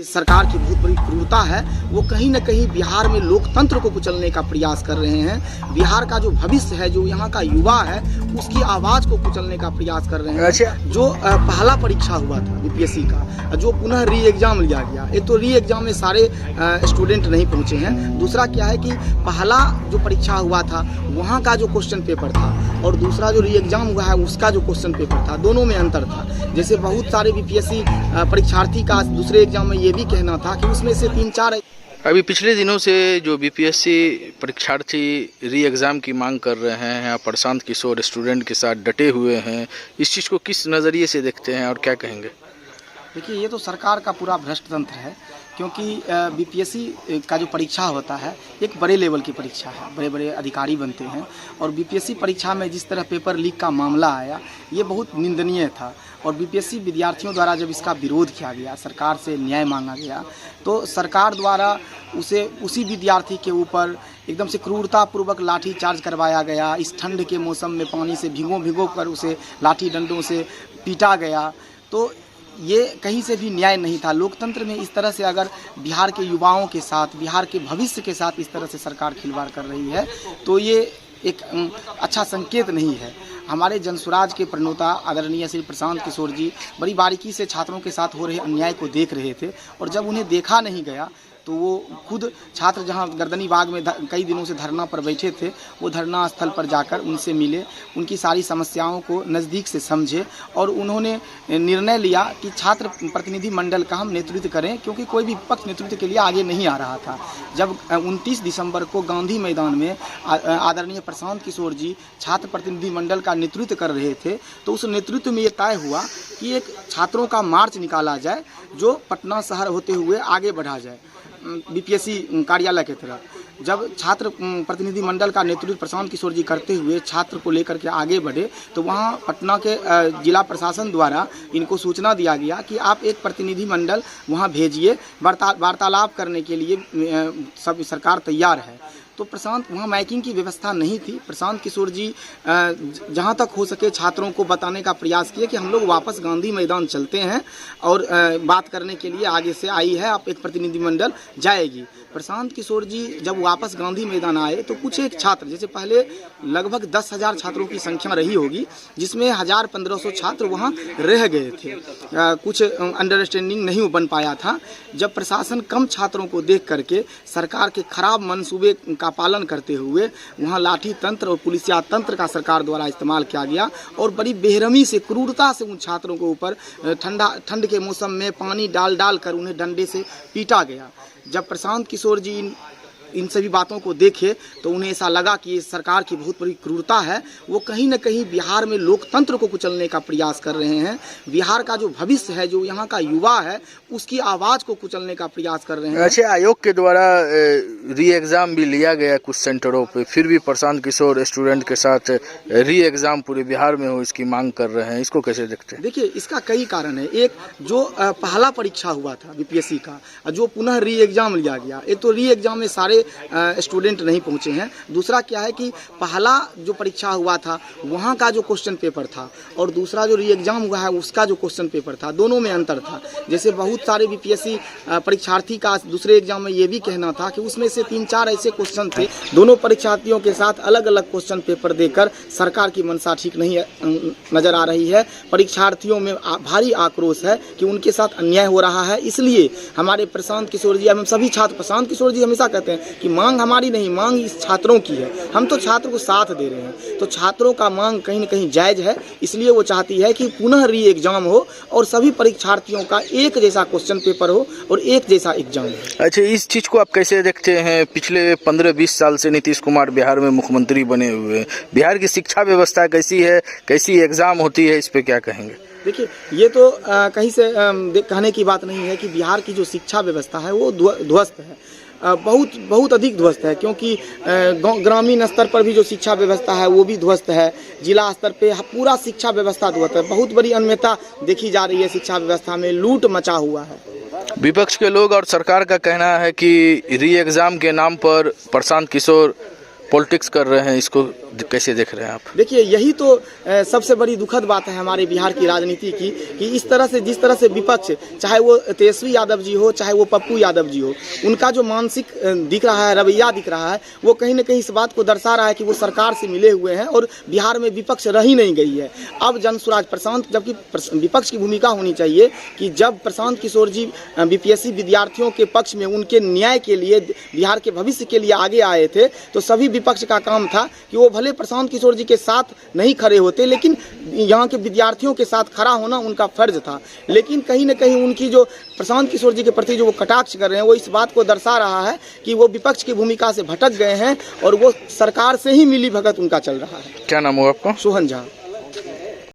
सरकार की बहुत बड़ी क्रूरता है। वो कहीं न कहीं बिहार में लोकतंत्र को कुचलने का प्रयास कर रहे हैं। बिहार का जो भविष्य है, जो यहाँ का युवा है, उसकी आवाज़ को कुचलने का प्रयास कर रहे हैं। अच्छा, जो पहला परीक्षा हुआ था बीपीएससी का, जो पुनः री एग्ज़ाम लिया गया, एक तो री एग्ज़ाम में सारे स्टूडेंट नहीं पहुँचे हैं। दूसरा क्या है कि पहला जो परीक्षा हुआ था वहाँ का जो क्वेश्चन पेपर था और दूसरा जो री एग्ज़ाम हुआ है उसका जो क्वेश्चन पेपर था, दोनों में अंतर था। जैसे बहुत सारे बीपीएससी परीक्षार्थी का दूसरे एग्जाम में ये भी कहना था कि उसमें से 3-4 अभी पिछले दिनों से जो बीपीएससी परीक्षार्थी री एग्ज़ाम की मांग कर रहे हैं, यहाँ प्रशांत किशोर स्टूडेंट के साथ डटे हुए हैं, इस चीज़ को किस नज़रिए से देखते हैं और क्या कहेंगे? देखिए, ये तो सरकार का पूरा भ्रष्ट तंत्र है, क्योंकि बीपीएससी का जो परीक्षा होता है एक बड़े लेवल की परीक्षा है, बड़े बड़े अधिकारी बनते हैं। और बीपीएससी परीक्षा में जिस तरह पेपर लीक का मामला आया, ये बहुत निंदनीय था। और बीपीएससी विद्यार्थियों द्वारा जब इसका विरोध किया गया, सरकार से न्याय मांगा गया, तो सरकार द्वारा उसी विद्यार्थी के ऊपर एकदम से क्रूरतापूर्वक लाठी चार्ज करवाया गया। इस ठंड के मौसम में पानी से भिगो कर उसे लाठी डंडों से पीटा गया। तो ये कहीं से भी न्याय नहीं था। लोकतंत्र में इस तरह से अगर बिहार के युवाओं के साथ, बिहार के भविष्य के साथ इस तरह से सरकार खिलवाड़ कर रही है, तो ये एक अच्छा संकेत नहीं है। हमारे जनसुराज के प्रणेता आदरणीय श्री प्रशांत किशोर जी बड़ी बारीकी से छात्रों के साथ हो रहे अन्याय को देख रहे थे, और जब उन्हें देखा नहीं गया तो वो खुद छात्र जहां गर्दनी बाग में कई दिनों से धरना पर बैठे थे, वो धरना स्थल पर जाकर उनसे मिले, उनकी सारी समस्याओं को नज़दीक से समझे और उन्होंने निर्णय लिया कि छात्र प्रतिनिधि मंडल का हम नेतृत्व करें, क्योंकि कोई भी विपक्ष नेतृत्व के लिए आगे नहीं आ रहा था। जब 29 दिसंबर को गांधी मैदान में आदरणीय प्रशांत किशोर जी छात्र प्रतिनिधि मंडल का नेतृत्व कर रहे थे, तो उस नेतृत्व में ये तय हुआ कि एक छात्रों का मार्च निकाला जाए जो पटना शहर होते हुए आगे बढ़ा जाए बीपीएससी कार्यालय की तरफ। जब छात्र प्रतिनिधि मंडल का नेतृत्व प्रशांत किशोर जी करते हुए छात्र को लेकर के आगे बढ़े, तो वहां पटना के जिला प्रशासन द्वारा इनको सूचना दिया गया कि आप एक प्रतिनिधि मंडल वहां भेजिए, वार्तालाप करने के लिए सब सरकार तैयार है। तो प्रशांत, वहाँ माइकिंग की व्यवस्था नहीं थी। प्रशांत किशोर जी जहाँ तक हो सके छात्रों को बताने का प्रयास किए कि हम लोग वापस गांधी मैदान चलते हैं और बात करने के लिए आगे से आई है, आप एक प्रतिनिधिमंडल जाएगी। प्रशांत किशोर जी जब वापस गांधी मैदान आए तो कुछ एक छात्र, जैसे पहले लगभग 10,000 छात्रों की संख्या रही होगी, जिसमें 1,000-1,500 छात्र वहाँ रह गए थे। कुछ अंडरस्टैंडिंग नहीं बन पाया था। जब प्रशासन कम छात्रों को देख करके सरकार के खराब मंसूबे का पालन करते हुए वहाँ लाठी तंत्र और पुलिसिया तंत्र का सरकार द्वारा इस्तेमाल किया गया और बड़ी बेरहमी से, क्रूरता से उन छात्रों के ऊपर ठंड के मौसम में पानी डाल कर उन्हें डंडे से पीटा गया। जब प्रशांत किशोर जी इन सभी बातों को देखे तो उन्हें ऐसा लगा कि ये सरकार की बहुत बड़ी क्रूरता है। वो कहीं न कहीं बिहार में लोकतंत्र को कुचलने का प्रयास कर रहे हैं। बिहार का जो भविष्य है, जो यहाँ का युवा है, उसकी आवाज़ को कुचलने का प्रयास कर रहे हैं। अच्छा, आयोग के द्वारा री एग्ज़ाम भी लिया गया कुछ सेंटरों पे, फिर भी प्रशांत किशोर स्टूडेंट के साथ री एग्ज़ाम पूरे बिहार में हो इसकी मांग कर रहे हैं, इसको कैसे देखते हैं? देखिए, इसका कई कारण है। एक, जो पहला परीक्षा हुआ था बीपीएससी का, जो पुनः री एग्ज़ाम लिया गया, एक तो री एग्ज़ाम में सारे स्टूडेंट नहीं पहुंचे हैं। दूसरा क्या है कि पहला जो परीक्षा हुआ था वहां का जो क्वेश्चन पेपर था और दूसरा जो री एग्जाम हुआ है उसका जो क्वेश्चन पेपर था, दोनों में अंतर था। जैसे बहुत सारे बीपीएससी परीक्षार्थी का दूसरे एग्जाम में ये भी कहना था कि उसमें से 3-4 ऐसे क्वेश्चन थे। दोनों परीक्षार्थियों के साथ अलग अलग क्वेश्चन पेपर देकर सरकार की मंशा ठीक नहीं नजर आ रही है। परीक्षार्थियों में भारी आक्रोश है कि उनके साथ अन्याय हो रहा है। इसलिए हमारे प्रशांत किशोर जी, हम सभी छात्र, प्रशांत किशोर जी हमेशा कहते हैं कि मांग हमारी नहीं, मांग इस छात्रों की है। हम तो छात्र को साथ दे रहे हैं, तो छात्रों का मांग कहीं न कहीं जायज़ है। इसलिए वो चाहती है कि पुनः री एग्जाम हो और सभी परीक्षार्थियों का एक जैसा क्वेश्चन पेपर हो और एक जैसा एग्जाम हो। अच्छा, इस चीज़ को आप कैसे देखते हैं? पिछले 15-20 साल से नीतीश कुमार बिहार में मुख्यमंत्री बने हुए हैं, बिहार की शिक्षा व्यवस्था कैसी है, कैसी एग्ज़ाम होती है, इस पर क्या कहेंगे? देखिए, ये तो कहीं से कहने की बात नहीं है कि बिहार की जो शिक्षा व्यवस्था है वो ध्वस्त है, बहुत अधिक ध्वस्त है, क्योंकि ग्रामीण स्तर पर भी जो शिक्षा व्यवस्था है वो भी ध्वस्त है। जिला स्तर पे पूरा शिक्षा व्यवस्था ध्वस्त है। बहुत बड़ी अनियमितता देखी जा रही है शिक्षा व्यवस्था में, लूट मचा हुआ है। विपक्ष के लोग और सरकार का कहना है कि री एग्ज़ाम के नाम पर प्रशांत किशोर पॉलिटिक्स कर रहे हैं, इसको कैसे देख रहे हैं आप? देखिए, यही तो सबसे बड़ी दुखद बात है हमारे बिहार की राजनीति की, कि इस तरह से जिस तरह से विपक्ष, चाहे वो तेजस्वी यादव जी हो, चाहे वो पप्पू यादव जी हो, उनका जो मानसिक दिख रहा है, रवैया दिख रहा है, वो कहीं न कहीं इस बात को दर्शा रहा है कि वो सरकार से मिले हुए हैं और बिहार में विपक्ष रह ही नहीं गई है। अब जनसुराज प्रशांत, जबकि विपक्ष की भूमिका होनी चाहिए कि जब प्रशांत किशोर जी बीपीएससी विद्यार्थियों के पक्ष में, उनके न्याय के लिए, बिहार के भविष्य के लिए आगे आए थे, तो सभी विपक्ष का काम था कि वो भले प्रशांत किशोर जी के साथ नहीं खड़े होते, लेकिन यहाँ के विद्यार्थियों के साथ खड़ा होना उनका फर्ज था। लेकिन कहीं न कहीं उनकी जो प्रशांत किशोर जी के प्रति जो वो कटाक्ष कर रहे हैं, वो इस बात को दर्शा रहा है कि वो विपक्ष की भूमिका से भटक गए हैं और वो सरकार से ही मिली भगत उनका चल रहा है। क्या नाम हुआ आपका? सोहन झा।